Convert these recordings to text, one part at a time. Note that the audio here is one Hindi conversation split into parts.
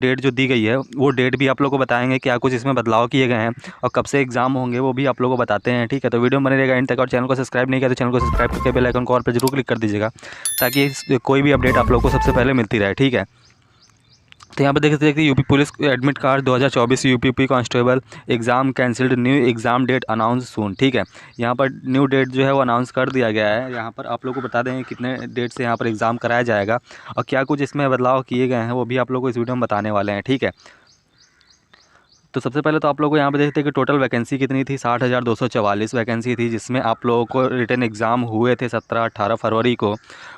डेट जो दी गई है वो डेट भी आप लोगों को बताएंगे, क्या कुछ इसमें बदलाव किए गए हैं और कब से एग्जाम होंगे वो भी आप लोगों को बताते हैं। ठीक है, तो वीडियो में बने रहेगा एंड तक। और चैनल को सब्सक्राइब नहीं किया तो चैनल को सब्सक्राइब करके बेल आइकन को और पर जरूर क्लिक कर दीजिएगा, ताकि कोई भी अपडेट आप लोगों को सबसे पहले मिलती रहे। ठीक है, तो यहाँ पर देख सकते हैं कि UP police admit card 2024 UP constable exam cancelled, new exam date announce soon. ठीक है, यहाँ पर न्यू डेट जो है वो अनाउंस कर दिया गया है। यहाँ पर आप लोगों को बता दें कितने डेट से यहाँ पर एग्ज़ाम कराया जाएगा और क्या कुछ इसमें बदलाव किए गए हैं वो भी आप लोगों को इस वीडियो में बताने वाले हैं। ठीक है, तो सबसे पहले तो आप लोगों को यहाँ पे देखते हैं कि टोटल वैकेंसी कितनी थी। 60,244 वैकेंसी थी, जिसमें आप लोगों को रिटन एग्ज़ाम हुए थे 17-18 फरवरी को।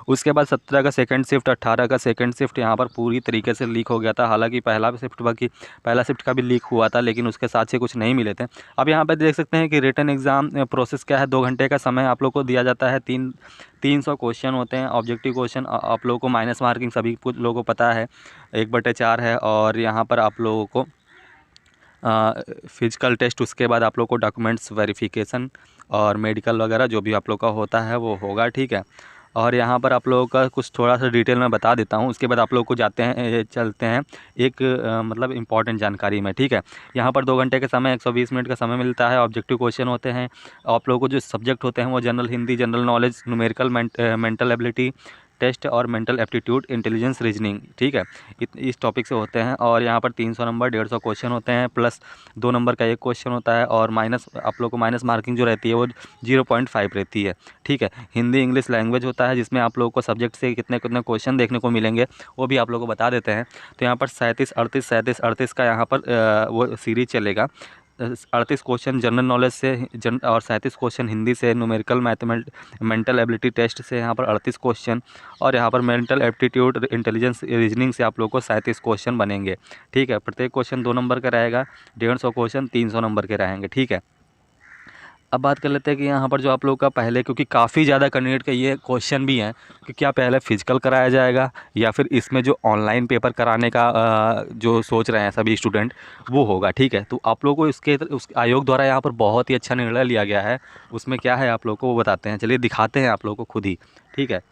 उसके बाद 17 का सेकंड शिफ्ट, 18 का सेकंड शिफ्ट यहाँ पर पूरी तरीके से लीक हो गया था। हालांकि पहला शिफ्ट का भी लीक हुआ था, लेकिन उसके साथ से कुछ नहीं मिले थे। अब यहाँ पर देख सकते हैं कि रिटन एग्ज़ाम प्रोसेस क्या है। 2 घंटे का समय आप लोग को दिया जाता है। 300 क्वेश्चन होते हैं। ऑब्जेक्टिव क्वेश्चन आप लोगों को माइनस मार्किंग सभी कुछ लोगों को पता है 1/4 है। और यहाँ पर आप लोगों को फिजिकल टेस्ट, उसके बाद आप लोग को डॉक्यूमेंट्स वेरिफिकेशन और मेडिकल वगैरह जो भी आप लोग का होता है वो होगा। ठीक है, और यहाँ पर आप लोगों का कुछ थोड़ा सा डिटेल में बता देता हूँ। उसके बाद आप लोग को चलते हैं एक मतलब इम्पॉर्टेंट जानकारी में। ठीक है, यहाँ पर 2 घंटे का समय, 120 मिनट का समय मिलता है। ऑब्जेक्टिव क्वेश्चन होते हैं। आप लोगों को जो सब्जेक्ट होते हैं वो general Hindi, general knowledge, numerical, mental ability test और मेंटल एप्टीट्यूड, इंटेलिजेंस, रीजनिंग। ठीक है, इस टॉपिक से होते हैं। और यहाँ पर 300 नंबर, 150 क्वेश्चन होते हैं, प्लस 2 नंबर का एक क्वेश्चन होता है। और माइनस आप लोग को माइनस मार्किंग जो रहती है वो 0.5 रहती है। ठीक है, हिंदी इंग्लिश लैंग्वेज होता है, जिसमें आप लोगों को सब्जेक्ट से कितने कितने क्वेश्चन देखने को मिलेंगे वो भी आप लोग को बता देते हैं। तो यहाँ पर 37 38 का यहाँ पर वो सीरीज चलेगा। 38 क्वेश्चन जनरल नॉलेज से और 37 क्वेश्चन हिंदी से, न्यूमेरिकल, मेंटल एबिलिटी टेस्ट से यहाँ पर 38 क्वेश्चन, और यहाँ पर मेंटल एप्टीट्यूड, इंटेलिजेंस, रीजनिंग से आप लोग को 37 क्वेश्चन बनेंगे। ठीक है, प्रत्येक क्वेश्चन 2 नंबर का रहेगा। 150 क्वेश्चन 300 नंबर के रहेंगे। ठीक है, अब बात कर लेते हैं कि यहाँ पर जो आप लोग का पहले, क्योंकि काफ़ी ज़्यादा कैंडिडेट का ये क्वेश्चन भी है कि क्या पहले फिजिकल कराया जाएगा या फिर इसमें जो ऑनलाइन पेपर कराने का जो सोच रहे हैं सभी स्टूडेंट वो होगा। ठीक है, तो आप लोगों को उस आयोग द्वारा यहाँ पर बहुत ही अच्छा निर्णय लिया गया है। उसमें क्या है आप लोग को वो बताते हैं, चलिए दिखाते हैं आप लोग को खुद ही। ठीक है,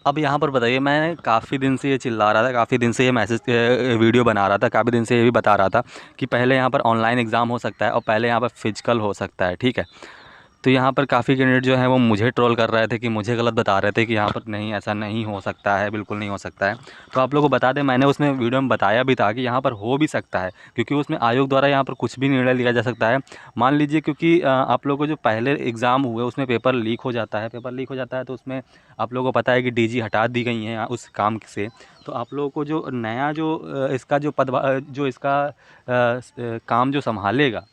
अब यहाँ पर बताइए, मैं काफ़ी दिन से ये चिल्ला रहा था, काफ़ी दिन से ये वीडियो बना रहा था, काफ़ी दिन से ये भी बता रहा था कि पहले यहाँ पर ऑनलाइन एग्ज़ाम हो सकता है और पहले यहाँ पर फिजिकल हो सकता है। ठीक है, तो यहाँ पर काफ़ी कैंडिडेट जो है वो मुझे ट्रोल कर रहे थे, कि मुझे गलत बता रहे थे कि यहाँ पर नहीं, ऐसा नहीं हो सकता है, बिल्कुल नहीं हो सकता है। तो आप लोगों को बता दें, मैंने उसमें वीडियो में बताया भी था कि यहाँ पर हो भी सकता है, क्योंकि उसमें आयोग द्वारा यहाँ पर कुछ भी निर्णय लिया जा सकता है। मान लीजिए, क्योंकि आप लोगों को जो पहले एग्ज़ाम हुए उसमें पेपर लीक हो जाता है, तो उसमें आप लोगों को पता है कि डीजी हटा दी गई हैं उस काम से। तो आप लोगों को जो नया जो इसका जो जो इसका काम जो संभालेगा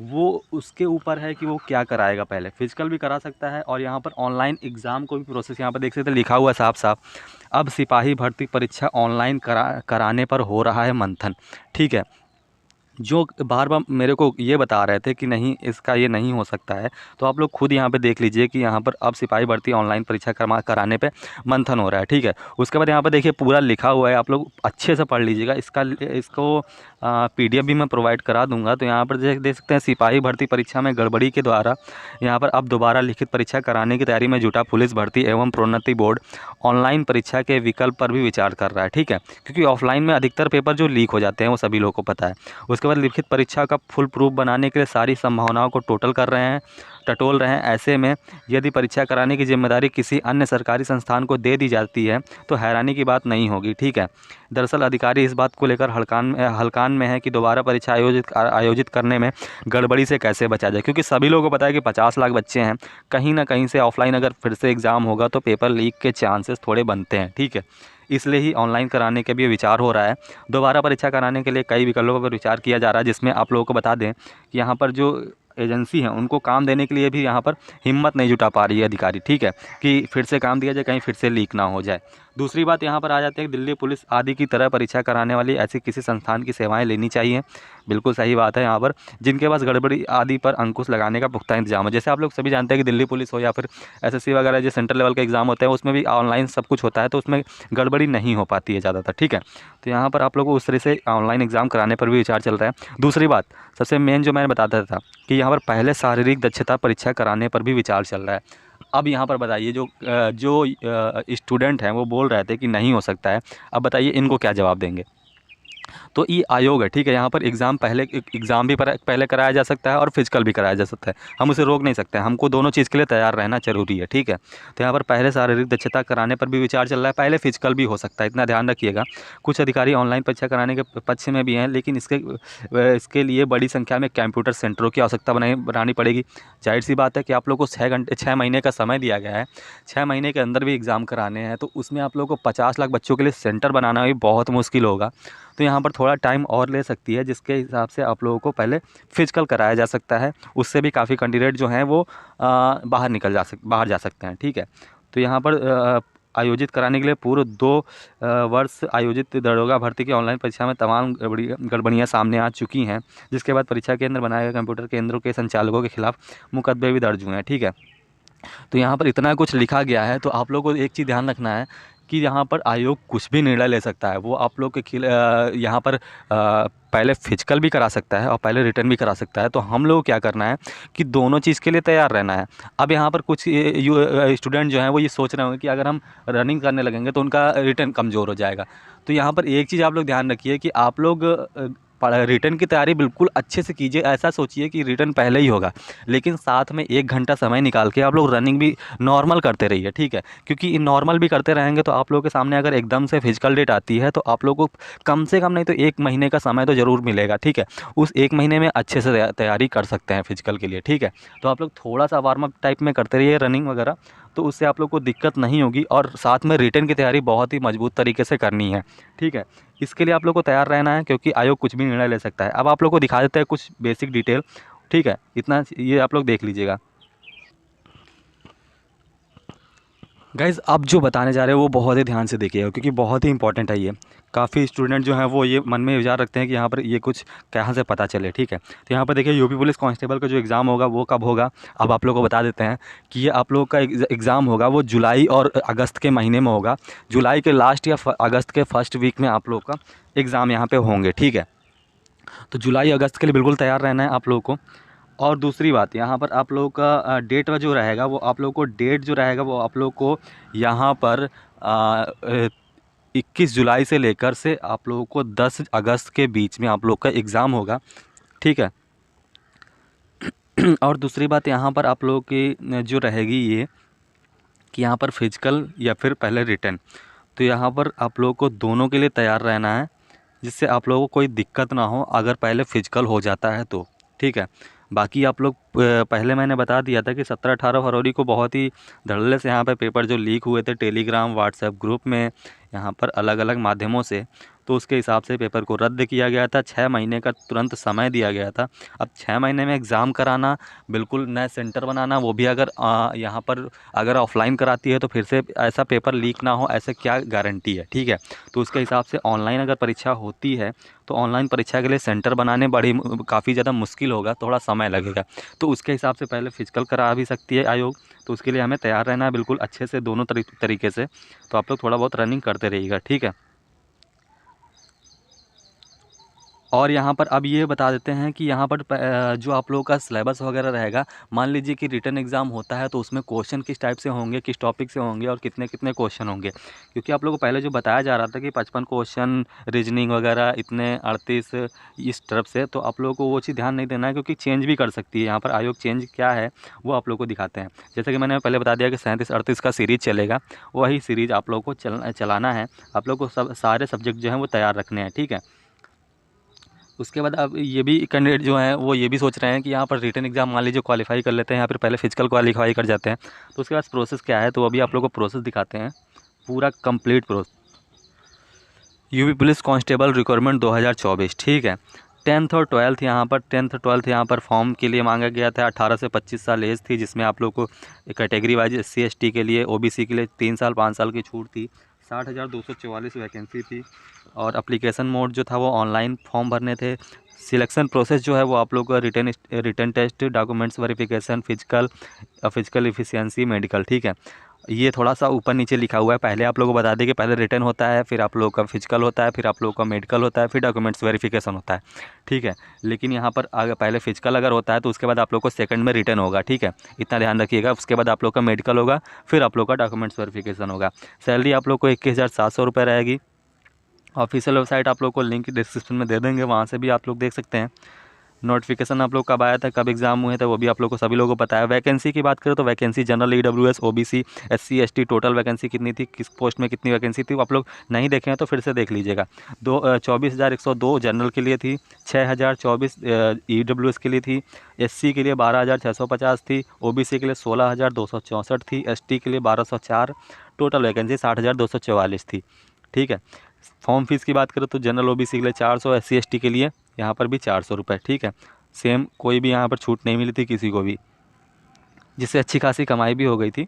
वो उसके ऊपर है कि वो क्या कराएगा। पहले फिजिकल भी करा सकता है और यहाँ पर ऑनलाइन एग्ज़ाम को भी प्रोसेस यहाँ पर देख सकते हैं, लिखा हुआ है साफ साफ। अब सिपाही भर्ती परीक्षा ऑनलाइन कराने पर हो रहा है मंथन। ठीक है, जो बार बार मेरे को ये बता रहे थे कि नहीं, इसका ये नहीं हो सकता है, तो आप लोग खुद यहाँ पे देख लीजिए कि यहाँ पर अब सिपाही भर्ती ऑनलाइन परीक्षा कराने पे मंथन हो रहा है। ठीक है, उसके बाद यहाँ पे देखिए पूरा लिखा हुआ है, आप लोग अच्छे से पढ़ लीजिएगा। इसको PDF भी मैं प्रोवाइड करा दूंगा। तो यहाँ पर देख सकते हैं, सिपाही भर्ती परीक्षा में गड़बड़ी के द्वारा यहाँ पर अब दोबारा लिखित परीक्षा कराने की तैयारी में जुटा पुलिस भर्ती एवं प्रोन्नति बोर्ड ऑनलाइन परीक्षा के विकल्प पर भी विचार कर रहा है। ठीक है, क्योंकि ऑफलाइन में अधिकतर पेपर जो लीक हो जाते हैं वो सभी लोगों को पता है। उसके बाद लिखित परीक्षा का फुल प्रूफ बनाने के लिए सारी संभावनाओं को टटोल रहे हैं। ऐसे में यदि परीक्षा कराने की जिम्मेदारी किसी अन्य सरकारी संस्थान को दे दी जाती है तो हैरानी की बात नहीं होगी। ठीक है, दरअसल अधिकारी इस बात को लेकर हलकान में है कि दोबारा परीक्षा आयोजित करने में गड़बड़ी से कैसे बचा जाए, क्योंकि सभी लोगों को पता है कि 50 लाख बच्चे हैं, कहीं ना कहीं से ऑफलाइन अगर फिर से एग्ज़ाम होगा तो पेपर लीक के चांसेस थोड़े बनते हैं। ठीक है, इसलिए ही ऑनलाइन कराने के भी विचार हो रहा है। दोबारा परीक्षा कराने के लिए कई विकल्पों पर विचार किया जा रहा है, जिसमें आप लोगों को बता दें कि यहाँ पर जो एजेंसी है उनको काम देने के लिए भी यहाँ पर हिम्मत नहीं जुटा पा रही है अधिकारी। ठीक है, कि फिर से काम दिया जाए, कहीं फिर से लीक ना हो जाए। दूसरी बात यहाँ पर आ जाती है कि दिल्ली पुलिस आदि की तरह परीक्षा कराने वाली ऐसी किसी संस्थान की सेवाएं लेनी चाहिए। बिल्कुल सही बात है, यहाँ पर जिनके पास गड़बड़ी आदि पर अंकुश लगाने का पुख्ता इंतजाम है। जैसे आप लोग सभी जानते हैं कि दिल्ली पुलिस हो या फिर SSC वगैरह जो सेंट्रल लेवल के एग्ज़ाम होते हैं उसमें भी ऑनलाइन सब कुछ होता है, तो उसमें गड़बड़ी नहीं हो पाती है ज़्यादातर। ठीक है, तो यहाँ पर आप लोगों को उस तरह से ऑनलाइन एग्ज़ाम कराने पर भी विचार चल रहा है। दूसरी बात सबसे मेन जो मैंने बताता था कि यहाँ पर पहले शारीरिक दक्षता परीक्षा कराने पर भी विचार चल रहा है। अब यहाँ पर बताइए जो स्टूडेंट हैं वो बोल रहे थे कि नहीं हो सकता है, अब बताइए इनको क्या जवाब देंगे। तो ये आयोग है, ठीक है। यहाँ पर एग्ज़ाम भी पहले कराया जा सकता है और फिजिकल भी कराया जा सकता है, हम उसे रोक नहीं सकते हैं। हमको दोनों चीज़ के लिए तैयार रहना ज़रूरी है, ठीक है। तो यहाँ पर पहले शारीरिक दक्षता कराने पर भी विचार चल रहा है, पहले फिजिकल भी हो सकता है, इतना ध्यान रखिएगा। कुछ अधिकारी ऑनलाइन परीक्षा कराने के पक्ष में भी हैं, लेकिन इसके लिए बड़ी संख्या में कंप्यूटर सेंटरों की आवश्यकता बनानी पड़ेगी। जाहिर सी बात है कि आप लोग को 6 महीने का समय दिया गया है, 6 महीने के अंदर भी एग्ज़ाम कराने हैं, तो उसमें आप लोग को 50 लाख बच्चों के लिए सेंटर बनाना भी बहुत मुश्किल होगा। तो यहाँ पर थोड़ा टाइम और ले सकती है, जिसके हिसाब से आप लोगों को पहले फिजिकल कराया जा सकता है। उससे भी काफ़ी कैंडिडेट जो हैं वो बाहर जा सकते हैं, ठीक है। तो यहाँ पर आयोजित कराने के लिए पूर्व 2 वर्ष आयोजित दरोगा भर्ती की ऑनलाइन परीक्षा में तमाम गड़बड़ियाँ सामने आ चुकी हैं, जिसके बाद परीक्षा केंद्र बनाए गए कंप्यूटर केंद्रों के संचालकों के खिलाफ मुकदमे भी दर्ज हुए हैं, ठीक है। तो यहाँ पर इतना कुछ लिखा गया है, तो आप लोगों को एक चीज़ ध्यान रखना है कि यहाँ पर आयोग कुछ भी निर्णय ले सकता है। वो आप लोग के यहाँ पर पहले फिजिकल भी करा सकता है और पहले रिटर्न भी करा सकता है। तो हम लोग क्या करना है कि दोनों चीज़ के लिए तैयार रहना है। अब यहाँ पर कुछ स्टूडेंट जो हैं वो ये सोच रहे होंगे कि अगर हम रनिंग करने लगेंगे तो उनका रिटर्न कमज़ोर हो जाएगा। तो यहाँ पर एक चीज़ आप लोग ध्यान रखिए कि आप लोग रिटर्न की तैयारी बिल्कुल अच्छे से कीजिए। ऐसा सोचिए कि रिटर्न पहले ही होगा, लेकिन साथ में 1 घंटा समय निकाल के आप लोग रनिंग भी नॉर्मल करते रहिए, ठीक है। क्योंकि नॉर्मल भी करते रहेंगे तो आप लोगों के सामने अगर एकदम से फिजिकल डेट आती है तो आप लोगों को कम से कम नहीं तो 1 महीने का समय तो ज़रूर मिलेगा, ठीक है। उस 1 महीने में अच्छे से तैयारी कर सकते हैं फिजिकल के लिए, ठीक है। तो आप लोग थोड़ा सा वार्म अप टाइप में करते रहिए रनिंग वगैरह, तो उससे आप लोग को दिक्कत नहीं होगी। और साथ में रिटर्न की तैयारी बहुत ही मजबूत तरीके से करनी है, ठीक है। इसके लिए आप लोग को तैयार रहना है, क्योंकि आयोग कुछ भी निर्णय ले सकता है। अब आप लोग को दिखा देते हैं कुछ बेसिक डिटेल, ठीक है। इतना ये आप लोग देख लीजिएगा। गाइज़ अब जो बताने जा रहे हैं वो बहुत ही ध्यान से देखिएगा, क्योंकि बहुत ही इंपॉर्टेंट है ये। काफ़ी स्टूडेंट जो हैं वो ये मन में विचार रखते हैं कि यहाँ पर ये कुछ कहाँ से पता चले, ठीक है। तो यहाँ पर देखिए यूपी पुलिस कांस्टेबल का जो एग्ज़ाम होगा वो कब होगा, अब आप लोगों को बता देते हैं कि ये आप लोगों का एग्ज़ाम होगा वो जुलाई और अगस्त के महीने में होगा। जुलाई के लास्ट या अगस्त के फर्स्ट वीक में आप लोग का एग्ज़ाम यहाँ पर होंगे, ठीक है। तो जुलाई अगस्त के लिए बिल्कुल तैयार रहना है आप लोगों को। और दूसरी बात, यहाँ पर आप लोगों का डेट जो रहेगा वो आप लोगों को डेट जो रहेगा वो आप लोग को यहाँ पर 21 जुलाई से लेकर से आप लोगों को 10 अगस्त के बीच में आप लोग का एग्ज़ाम होगा, ठीक है। और दूसरी बात यहाँ पर आप लोगों की जो रहेगी ये कि यहाँ पर फिजिकल या फिर पहले रिटर्न, तो यहाँ पर आप लोगों को दोनों के लिए तैयार रहना है, जिससे आप लोगों को कोई दिक्कत ना हो अगर पहले फिजिकल हो जाता है तो, ठीक है। बाकी आप लोग पहले मैंने बता दिया था कि 17-18 फरवरी को बहुत ही धड़ल्ले से यहाँ पे पेपर जो लीक हुए थे टेलीग्राम व्हाट्सएप ग्रुप में, यहाँ पर अलग अलग माध्यमों से, तो उसके हिसाब से पेपर को रद्द किया गया था। 6 महीने का तुरंत समय दिया गया था। अब 6 महीने में एग्ज़ाम कराना, बिल्कुल नए सेंटर बनाना, वो भी अगर यहाँ पर अगर ऑफलाइन कराती है तो फिर से ऐसा पेपर लीक ना हो, ऐसे क्या गारंटी है, ठीक है। तो उसके हिसाब से ऑनलाइन अगर परीक्षा होती है तो ऑनलाइन परीक्षा के लिए सेंटर बनाने काफ़ी ज़्यादा मुश्किल होगा, थोड़ा समय लगेगा। तो उसके हिसाब से पहले फिजिकल करा भी सकती है आयोग, तो उसके लिए हमें तैयार रहना है बिल्कुल अच्छे से दोनों तरीके से। तो आप लोग थोड़ा बहुत रनिंग करते रहिएगा, ठीक है। और यहाँ पर अब ये बता देते हैं कि यहाँ पर जो आप लोगों का सिलेबस वगैरह रहेगा, मान लीजिए कि रिटन एग्ज़ाम होता है तो उसमें क्वेश्चन किस टाइप से होंगे, किस टॉपिक से होंगे और कितने कितने क्वेश्चन होंगे। क्योंकि आप लोगों को पहले जो बताया जा रहा था कि 55 क्वेश्चन रीजनिंग वगैरह इतने 38 इस तरफ से, तो आप लोगों को वो चीज़ ध्यान नहीं देना है, क्योंकि चेंज भी कर सकती है। यहाँ पर आयोग चेंज क्या है वो आप लोग को दिखाते हैं। जैसे कि मैंने पहले बता दिया कि 37-38 का सीरीज़ चलेगा, वही सीरीज़ आप लोग को चलाना है। आप लोग को सारे सब्जेक्ट जो हैं वो तैयार रखने हैं, ठीक है। उसके बाद अब ये भी कैंडिडेट जो हैं वो ये भी सोच रहे हैं कि यहाँ पर रिटन एग्ज़ाम मान लीजिए क्वालिफाई कर लेते हैं या फिर पहले फिजिकल क्वालिफाई कर जाते हैं, तो उसके बाद प्रोसेस क्या है, तो अभी आप लोग को प्रोसेस दिखाते हैं, पूरा complete process. UP police constable requirement 2024, ठीक है। 10th और 12th यहाँ पर 10th 12th यहाँ पर फॉर्म के लिए मांगा गया था। 18 से 25 साल एज थी, जिसमें आप लोग को कैटेगरी वाइज SC ST के लिए, OBC के लिए 3 साल 5 साल की छूट थी। 60,244 वैकेंसी थी और एप्लीकेशन मोड जो था वो ऑनलाइन फॉर्म भरने थे। सिलेक्शन प्रोसेस जो है वो आप लोग का written test, documents verification, physical efficiency, medical, ठीक है। ये थोड़ा सा ऊपर नीचे लिखा हुआ है। पहले आप लोगों को बता दें कि पहले रिटन होता है, फिर आप लोगों का फिजिकल होता है, फिर आप लोगों का मेडिकल होता है, फिर डॉक्यूमेंट्स वेरिफिकेशन होता है, ठीक है। लेकिन यहाँ पर अगर पहले फिजिकल अगर होता है तो उसके बाद आप लोग को सेकंड में रिटन होगा, ठीक है, इतना ध्यान रखिएगा। उसके बाद आप लोग का मेडिकल होगा, फिर आप लोग का डॉक्यूमेंट्स वेरिफिकेशन होगा। सैलरी आप लोग को 21,700 रुपये रहेगी। ऑफिशियल वेबसाइट आप लोग को लिंक डिस्क्रिप्शन में दे देंगे, वहाँ से भी आप लोग देख सकते हैं। नोटिफिकेशन आप लोग कब आया था, कब एग्जाम हुए थे, वो भी आप लोग को सभी लोगों को पता है। वैकेंसी की बात करें तो vacancy general, EWS, OBC, SC, ST, total vacancy कितनी थी, किस पोस्ट में कितनी वैकेंसी थी, वो आप लोग नहीं देखे हैं तो फिर से देख लीजिएगा। 24,102 जनरल के लिए थी, 6,024 ईडब्ल्यूएस के लिए थी, एससी के लिए 12,650 थी, ओबीसी के लिए 16,264 थी, एसटी के लिए 1,204, टोटल वैकेंसी 60,244 थी, ठीक है। फॉर्म फीस की बात करें तो जनरल ओबीसी के लिए 400, एससी एसटी के लिए यहाँ पर भी 400 रुपये, ठीक है। सेम, कोई भी यहाँ पर छूट नहीं मिली थी किसी को भी, जिससे अच्छी खासी कमाई भी हो गई थी।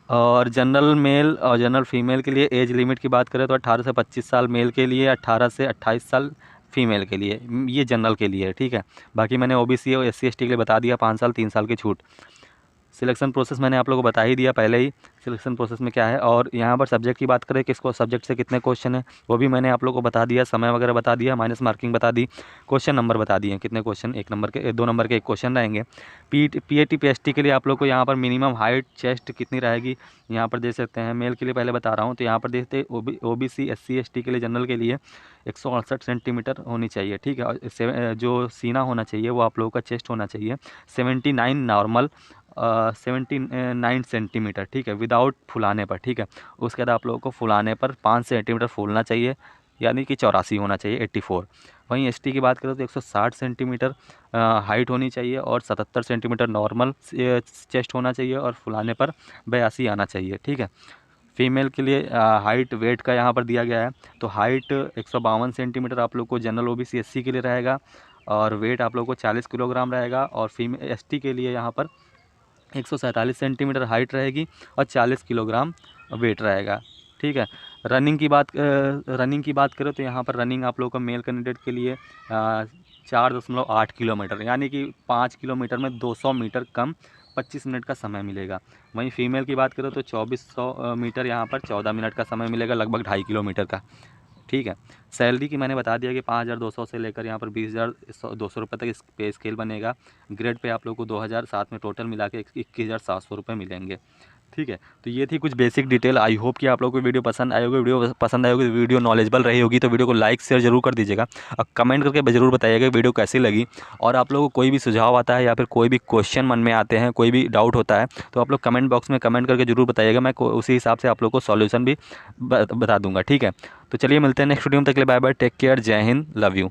और जनरल मेल और जनरल फीमेल के लिए एज लिमिट की बात करें तो 18 से 25 साल मेल के लिए, 18 से 28 साल फीमेल के लिए, ये जनरल के लिए है, ठीक है। बाकी मैंने ओबीसी और एससी एसटी के लिए बता दिया 5 साल 3 साल की छूट। सिलेक्शन प्रोसेस मैंने आप लोगों को बता ही दिया पहले ही, सिलेक्शन प्रोसेस में क्या है। और यहाँ पर सब्जेक्ट की बात करें, किसको सब्जेक्ट से कितने क्वेश्चन है वो भी मैंने आप लोगों को बता दिया, समय वगैरह बता दिया, माइनस मार्किंग बता दी, क्वेश्चन नंबर बता दिए कितने क्वेश्चन, 1 नंबर के 2 नंबर के 1 क्वेश्चन रहेंगे। पीएटी पीएसटी के लिए आप लोग को यहाँ पर मिनिमम हाइट चेस्ट कितनी रहेगी यहाँ पर देख सकते हैं। मेल के लिए पहले बता रहा हूँ तो यहाँ पर देखते ओबीसी एससी एसटी के लिए जनरल के लिए 168 सेंटीमीटर होनी चाहिए, ठीक है। और जो सीना होना चाहिए वो आप लोगों का चेस्ट होना चाहिए 79 नॉर्मल, 79 सेंटीमीटर, ठीक है, विदाउट फुलाने पर, ठीक है। उसके बाद आप लोगों को फुलाने पर 5 सेंटीमीटर फूलना चाहिए, यानी कि 84 होना चाहिए, 84। वहीं एसटी की बात करें तो 160 सेंटीमीटर हाइट होनी चाहिए और 77 सेंटीमीटर नॉर्मल चेस्ट होना चाहिए और फुलाने पर 82 आना चाहिए, ठीक है। फीमेल के लिए हाइट वेट का यहाँ पर दिया गया है, तो हाइट 152 सेंटीमीटर आप लोग को जनरल ओबीसी एससी के लिए रहेगा, और वेट आप लोग को 40 किलोग्राम रहेगा। और फीमेल एसटी के लिए यहाँ पर 147 सेंटीमीटर हाइट रहेगी और 40 किलोग्राम वेट रहेगा, ठीक है। रनिंग की बात करें तो यहाँ पर रनिंग आप लोगों का मेल कैंडिडेट के लिए 4.8 किलोमीटर, यानी कि 5 किलोमीटर में 200 मीटर कम 25 मिनट का समय मिलेगा। वहीं फीमेल की बात करें तो 2400 मीटर यहाँ पर 14 मिनट का समय मिलेगा, लगभग 2.5 किलोमीटर का, ठीक है। सैलरी की मैंने बता दिया कि 5,200 से लेकर यहाँ पर 20,200 रुपये तक इस पे स्केल बनेगा। ग्रेड पे आप लोग को 2,000, साथ में टोटल मिला के 21,700 रुपये मिलेंगे, ठीक है। तो ये थी कुछ बेसिक डिटेल। आई होप कि आप लोगों को वीडियो पसंद आई होगी। वीडियो पसंद आई होगी तो वीडियो नॉलेजेबल रही होगी तो वीडियो को लाइक शेयर जरूर कर दीजिएगा और कमेंट करके ज़रूर बताइएगा वीडियो कैसी लगी। और आप लोगों को कोई भी सुझाव आता है या फिर कोई भी क्वेश्चन मन में आते हैं, कोई भी डाउट होता है तो आप लोग कमेंट बॉक्स में कमेंट करके ज़रूर बताइएगा, मैं उसी हिसाब से आप लोग को सॉल्यूशन भी बता दूंगा, ठीक है। तो चलिए मिलते हैं नेक्स्ट वीडियो में, तक के लिए बाय बाय, टेक केयर, जय हिंद, लव यू।